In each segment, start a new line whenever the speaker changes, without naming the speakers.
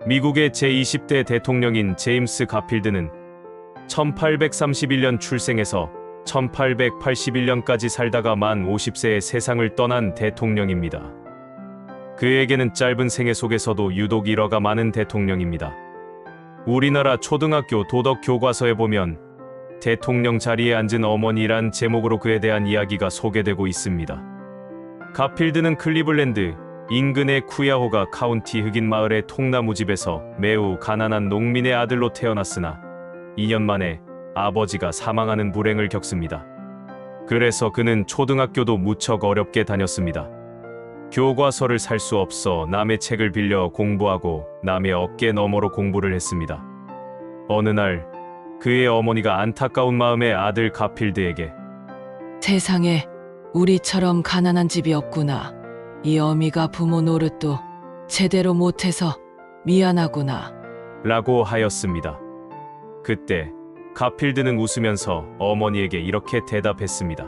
미국의 제20대 대통령인 제임스 가필드는 1831년 출생해서 1881년까지 살다가 만 50세에 세상을 떠난 대통령입니다. 그에게는 짧은 생애 속에서도 유독 일화가 많은 대통령입니다. 우리나라 초등학교 도덕 교과서에 보면 대통령 자리에 앉은 어머니란 제목으로 그에 대한 이야기가 소개되고 있습니다. 가필드는 클리블랜드 인근의 쿠야호가 카운티 흑인 마을의 통나무집에서 매우 가난한 농민의 아들로 태어났으나 2년 만에 아버지가 사망하는 불행을 겪습니다. 그래서 그는 초등학교도 무척 어렵게 다녔습니다. 교과서를 살 수 없어 남의 책을 빌려 공부하고 남의 어깨 너머로 공부를 했습니다. 어느 날 그의 어머니가 안타까운 마음에 아들 가필드에게
세상에 우리처럼 가난한 집이 없구나. 이 어미가 부모 노릇도 제대로 못해서 미안하구나.
라고 하였습니다. 그때 가필드는 웃으면서 어머니에게 이렇게 대답했습니다.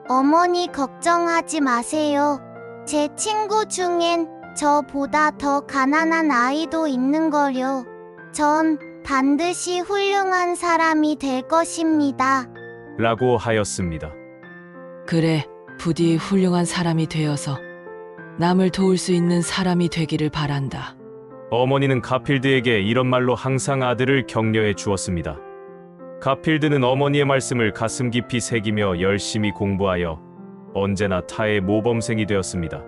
어머니 걱정하지 마세요. 제 친구 중엔 저보다 더 가난한 아이도 있는걸요. 전 반드시 훌륭한 사람이 될 것입니다.
라고 하였습니다.
그래, 부디 훌륭한 사람이 되어서 남을 도울 수 있는 사람이 되기를 바란다.
어머니는 가필드에게 이런 말로 항상 아들을 격려해 주었습니다. 가필드는 어머니의 말씀을 가슴 깊이 새기며 열심히 공부하여 언제나 타의 모범생이 되었습니다.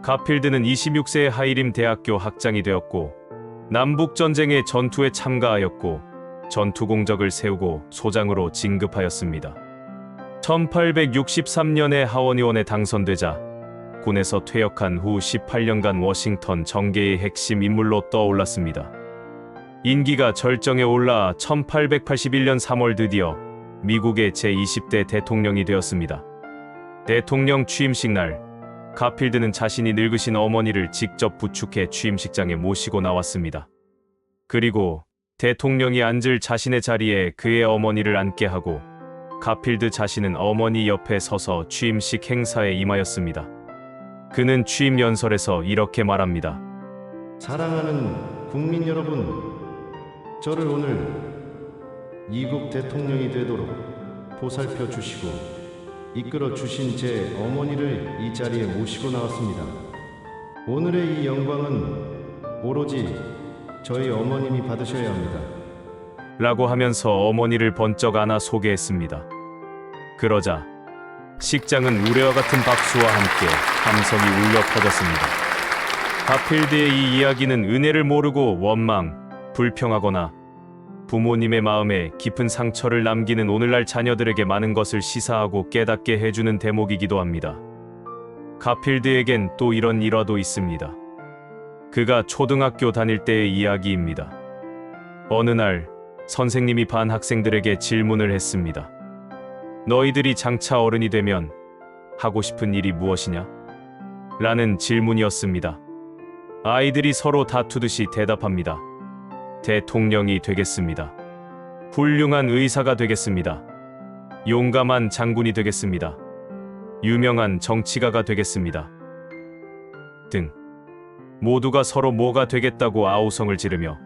가필드는 26세에 하이림 대학교 학장이 되었고 남북전쟁의 전투에 참가하였고 전투 공적을 세우고 소장으로 진급하였습니다. 1863년에 하원의원에 당선되자 군에서 퇴역한 후 18년간 워싱턴 정계의 핵심 인물로 떠올랐습니다. 인기가 절정에 올라 1881년 3월 드디어 미국의 제20대 대통령이 되었습니다. 대통령 취임식 날 가필드는 자신이 늙으신 어머니를 직접 부축해 취임식장에 모시고 나왔습니다. 그리고 대통령이 앉을 자신의 자리에 그의 어머니를 앉게 하고 가필드 자신은 어머니 옆에 서서 취임식 행사에 임하였습니다. 그는 취임 연설에서 이렇게 말합니다.
사랑하는 국민 여러분, 저를 오늘 이국 대통령이 되도록 보살펴 주시고 이끌어 주신 제 어머니를 이 자리에 모시고 나왔습니다. 오늘의 이 영광은 오로지 저희 어머님이 받으셔야 합니다.
라고 하면서 어머니를 번쩍 안아 소개했습니다. 그러자 식장은 우레와 같은 박수와 함께 함성이 울려 퍼졌습니다. 가필드의 이 이야기는 은혜를 모르고 원망, 불평하거나 부모님의 마음에 깊은 상처를 남기는 오늘날 자녀들에게 많은 것을 시사하고 깨닫게 해주는 대목이기도 합니다. 가필드에겐 또 이런 일화도 있습니다. 그가 초등학교 다닐 때의 이야기입니다. 어느 날 선생님이 반 학생들에게 질문을 했습니다. 너희들이 장차 어른이 되면 하고 싶은 일이 무엇이냐? 라는 질문이었습니다. 아이들이 서로 다투듯이 대답합니다. 대통령이 되겠습니다. 훌륭한 의사가 되겠습니다. 용감한 장군이 되겠습니다. 유명한 정치가가 되겠습니다. 등 모두가 서로 뭐가 되겠다고 아우성을 지르며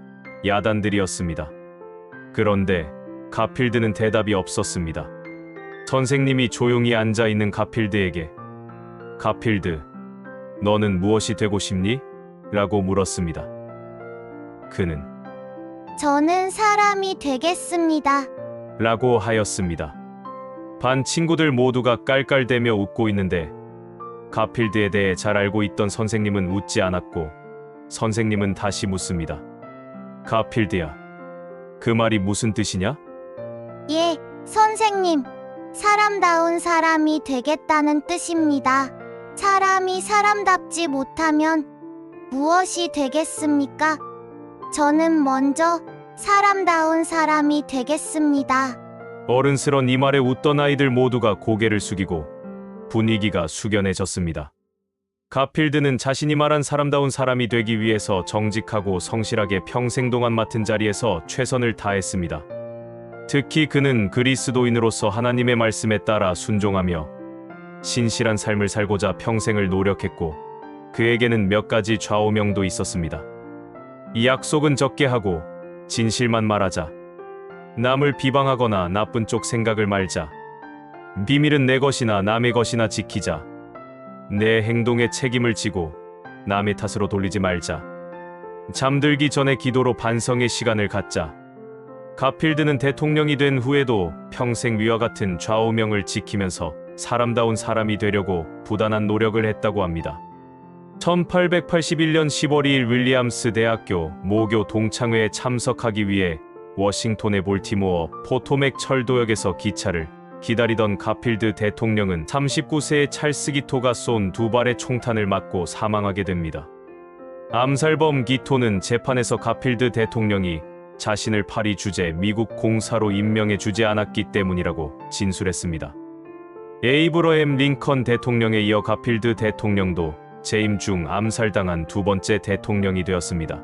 야단들이었습니다. 그런데 가필드는 대답이 없었습니다. 선생님이 조용히 앉아 있는 가필드에게 가필드, 너는 무엇이 되고 싶니? 라고 물었습니다. 그는
저는 사람이 되겠습니다.
라고 하였습니다. 반 친구들 모두가 깔깔대며 웃고 있는데 가필드에 대해 잘 알고 있던 선생님은 웃지 않았고 선생님은 다시 묻습니다. 가필드야, 그 말이 무슨 뜻이냐?
예, 선생님. 사람다운 사람이 되겠다는 뜻입니다. 사람이 사람답지 못하면 무엇이 되겠습니까? 저는 먼저 사람다운 사람이 되겠습니다.
어른스런 이 말에 웃던 아이들 모두가 고개를 숙이고 분위기가 숙연해졌습니다. 가필드는 자신이 말한 사람다운 사람이 되기 위해서 정직하고 성실하게 평생 동안 맡은 자리에서 최선을 다했습니다. 특히 그는 그리스도인으로서 하나님의 말씀에 따라 순종하며 신실한 삶을 살고자 평생을 노력했고 그에게는 몇 가지 좌우명도 있었습니다. 이 약속은 적게 하고 진실만 말하자. 남을 비방하거나 나쁜 쪽 생각을 말자. 비밀은 내 것이나 남의 것이나 지키자. 내 행동에 책임을 지고 남의 탓으로 돌리지 말자. 잠들기 전에 기도로 반성의 시간을 갖자. 가필드는 대통령이 된 후에도 평생 위와 같은 좌우명을 지키면서 사람다운 사람이 되려고 부단한 노력을 했다고 합니다. 1881년 10월 2일 윌리엄스 대학교 모교 동창회에 참석하기 위해 워싱턴의 볼티모어 포토맥 철도역에서 기차를 기다리던 가필드 대통령은 39세의 찰스 기토가 쏜 두 발의 총탄을 맞고 사망하게 됩니다. 암살범 기토는 재판에서 가필드 대통령이 자신을 파리 주재 미국 공사로 임명해 주지 않았기 때문이라고 진술했습니다. 에이브러햄 링컨 대통령에 이어 가필드 대통령도 재임 중 암살당한 두 번째 대통령이 되었습니다.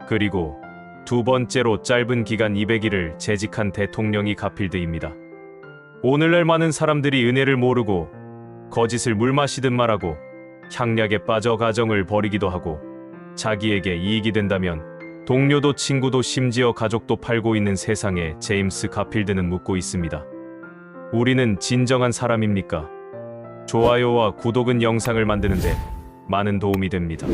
그리고 두 번째로 짧은 기간 200일을 재직한 대통령이 가필드입니다. 오늘날 많은 사람들이 은혜를 모르고 거짓을 물 마시듯 말하고 향락에 빠져 가정을 버리기도 하고 자기에게 이익이 된다면 동료도 친구도 심지어 가족도 팔고 있는 세상에 제임스 가필드는 묻고 있습니다. 우리는 진정한 사람입니까? 좋아요와 구독은 영상을 만드는데 많은 도움이 됩니다.